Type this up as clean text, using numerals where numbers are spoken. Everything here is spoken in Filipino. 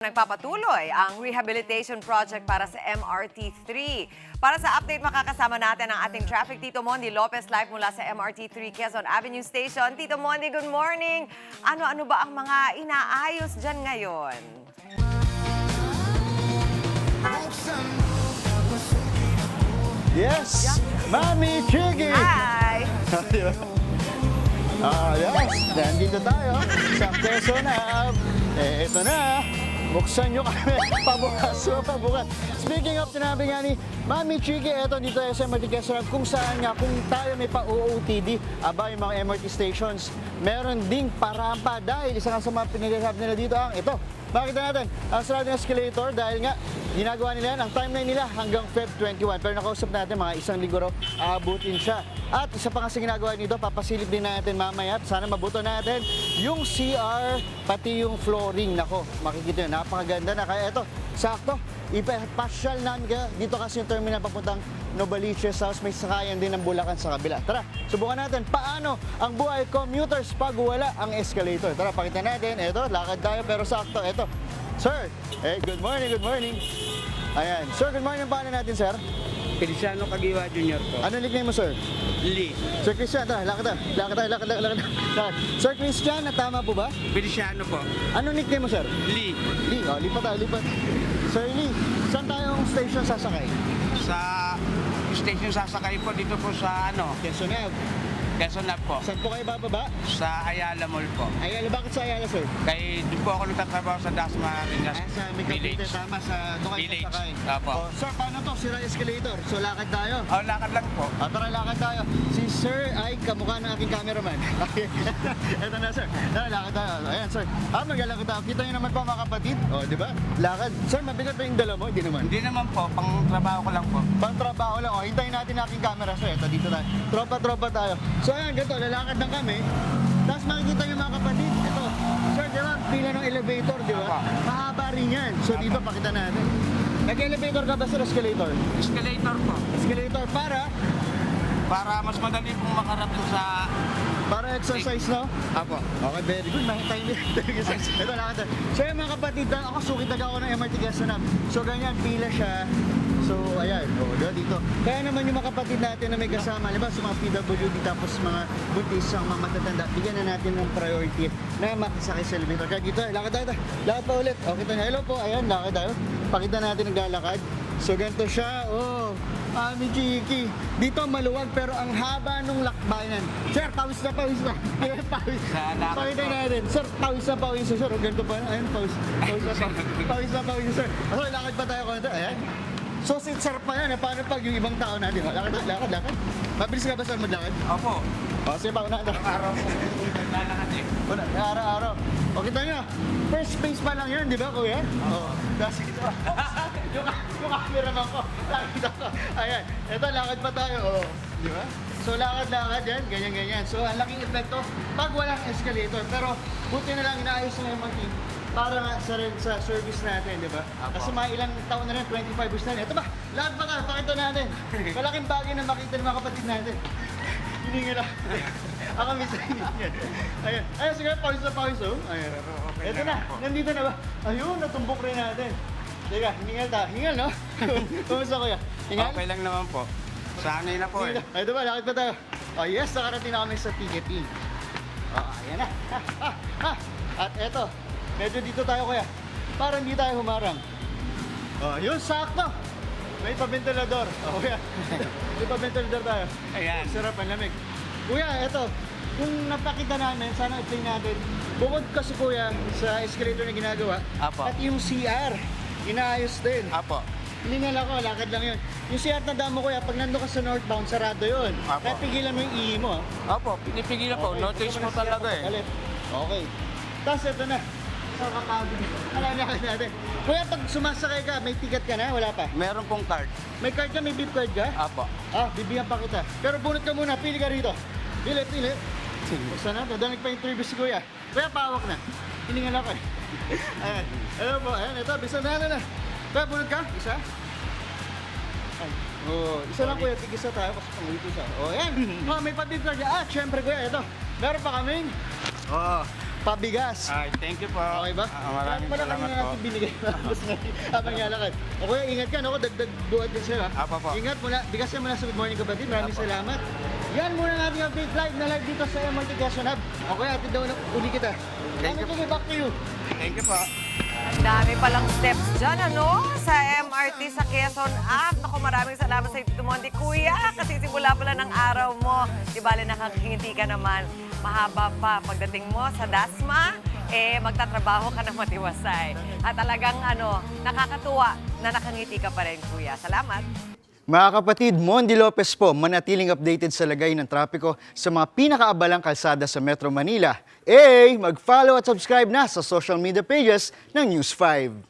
Nagpapatuloy ang rehabilitation project para sa MRT-3. Para sa update, makakasama natin ang ating traffic Tito Mondi Lopez live mula sa MRT-3 Quezon Avenue Station. Tito Mondi, good morning! Ano-ano ba ang mga inaayos dyan ngayon? Yes! Mami Chiggy! Hi! Yes! Nandito tayo sa Quezon Ave. Ito na. Buksan nyo kami. Pabukas. Speaking of, sinabi nga ni Mami Chiggy, eto dito sa MRT Quezon Ave, kung saan nga, kung tayo may pa-OOTD, aba yung mga MRT stations, meron ding parampa dahil isa nga sa mga pinagsasabi nila dito ang ito. Makita natin, ang sliding escalator dahil nga ginagawa nila yan, ang timeline nila hanggang Feb 21. Pero nakausap natin mga isang linggo raw, aabutin siya. At isa pa nga sa ginagawa nito, papasilip din natin mamaya. Sana mabuto natin yung CR, pati yung flooring. Nako, makikita yun, napakaganda na. Kaya ito, sakto, ipasyal namin kayo. Dito kasi yung terminal papuntang Novaliches House, may sakayan din ng Bulacan sa kabila. Tara, subukan natin paano ang buhay commuters pag wala ang escalator. Tara, pakita natin. Ito, lakad tayo pero sakto. Ito, sir, good morning, good morning. Ayan, sir, good morning. Paano natin, sir? Feliciano Cagiwa Jr. po. Ano nickname mo, sir? Lee. Sir Christian, tara, lakad tayo. Lakad. Sir Christian, tama po ba? Feliciano po. Ano nickname mo, sir? Lee. Lee, lipat tayo. Sir Lee, saan tayong station sasakay? Sa station sasakay po dito po sa Quezon Ave. Quezon Ave po. Saan po kayo bababa? Sa Ayala Mall po. Ayala, bakit sa Ayala, sir? Kay doon po ako nagtatrabaho sa Dasma Sa Micavite, Village. tama, sa doon kayo Village. sasakay. Apo. Sir, paano to? Sira escalator. So, lakad tayo. Oh, lakad lang po. Tara, lakad tayo. Si sir ay kamukha ng aking cameraman. Ito na, sir. Tara, lakad tayo. Ayan, sir. Maglalakad tayo. Kita nyo naman po, mga kapatid. Di ba? Lakad. Sir, mabigat ba yung dala mo? Hindi naman. Hindi naman po, pang trabaho ko lang po. Pang trabaho lang. Hintayin natin ang aking camera, sir. Ito, dito tayo. Tropa tayo. So, ayan, ganito. Lalakad lang kami. Tapos makikita yung mga kapatid. Ito. Sir, di ba? Pila ng elevator, di ba? Apa. Mahaba rin yan. So, dito, pakita natin. Nag-elevator ka ba, sir? Escalator? Escalator po. Escalator Para mas madali pong makarating sa... para exercise, no? Apo. Okay, very good. Time exercise. Ito, lakad tayo. So, yung mga kapatid, ako sukit ako ng MRT Quezon Ave. So, ganyan, pila siya. So, ayan, dito. Kaya naman yung mga kapatid natin na may kasama, diba, sa mga PWD tapos mga buntis, ang mga matatanda, bigyan na natin ng priority na makisakay sa elevator. Kaya dito, lakad tayo. Lakad pa ulit. Okay, tayo. Hello po, ayan, lakad tayo. Pakita natin naglalakad. So, ganito siya. Mami Chiki. Dito maluwag pero ang haba nung lakbayan. Sir, pawis na. Pawis. Sa lakad Pakita po. natin. Sir, pawis na. Sir, ganito pa. Ayan, pawis na, sir. So, lakad pa tayo konti. Ayan. So, sir pa yan. Paano pag yung ibang tao natin? Lakad. Mabilis ka ba, sir, maglakad? Opo. Sige pa, una. Araw po naglalakad eh. Una, araw-araw. O, kita nyo. First space pa lang yan, di ba, kuya? Oo. Kasi ito. yung cameraman ko. Nakita ko. Ayan. Ito, lakad pa tayo. Di ba? So, lakad yan. Ganyan. So, ang laking epekto pag walang escalator. Pero, buti na lang inaayos na yung mga team para nga sa service natin, di ba? Apo. Kasi mga ilang taon na rin, 25 years na rin. Ito ba? Lakad pa tayo. Pakita natin. Malaking bagay na makita ng mga kapatid natin. Hiningin ako. Ako minsan hiningin. Ayan, sige, pawis na. Ayan. Okay Ito na na, po. nandito na ba? Ayun, natumbok rin natin. Teka, hingal, no? Kumusta, kuya? Hingal? Okay lang naman po. Sanay na po eh. Ito ba, lakad pa tayo. Yes, nakarating na kami sa ticketing. Ayan na. At eto, medyo dito tayo, kuya. Para hindi tayo humarang. Yun, sakto. May pabentilador. Kuya. May pabentilador tayo. Ayan. Sarap ang lamig. Kuya, eto. Kung napakita namin, sana explain natin. Bukod kasi, kuya, sa escalator na ginagawa, Apo. at yung CR, inaayos din. Apo. Hiningal ako, lakad lang yun. Yung CR na damo, kuya, pag nandun ka sa northbound, sarado yun. Apo. Kaya pigilan mo yung ihi mo. Opo, pinipigilan po. Okay, Notice ito mo naman talaga siya, eh. papalit. Okay. Tapos ito na. Sa kakabin. Alam natin. Kuya, pag sumasakay ka, may ticket ka na? Wala pa? Meron pong card. May card ka? May beep card ka? Apo. Bibigyan pa kita. Pero bunot ka muna. Pili ka rito. Pili. Basta na. Dadanig pa interview si kuya. Kuya, pawak na. Hiningal ako eh. Ayan. Ayan po. Ayan. Ito. Bisa na. Kuya, bunot ka? Isa? Ay. Isa lang, kuya. Tig-isa tayo kasi pang-ulit isa. Ayan. May pa-beep card ka. Syempre kuya. Ito. Meron pa kaming pabigas. Ay, thank you po. Okay ba? Maraming salamat po. natin binigay habang nalakad. O kuya, ingat ka, no? Dagdag buhat din sa'yo. Apo po. Ingat muna. Bigas yan muna sa Good Morning Kapatid. Maraming Apo. salamat. Yan muna ang ating update live na live dito sa MRT Quezon Hub. O kuya, atid daw na uli kita. Thank you. Sige, back to you. Thank you po. Ang dami palang steps dyan, ano? Sa MRT sa Quezon Ave. Naku, maraming salamat sa Tito Monty. Kuya, kasi simula pala ng araw mo. Di bale, nakakingiti ka naman. Mahaba pa. Pagdating mo sa Dasma, magtatrabaho ka ng matiwasay. At talagang, nakakatuwa na nakangiti ka pa rin, Kuya. Salamat. Mga kapatid, Mondi Lopez po, manatiling updated sa lagay ng trapiko sa mga pinakaabalang kalsada sa Metro Manila. Mag-follow at subscribe na sa social media pages ng News 5.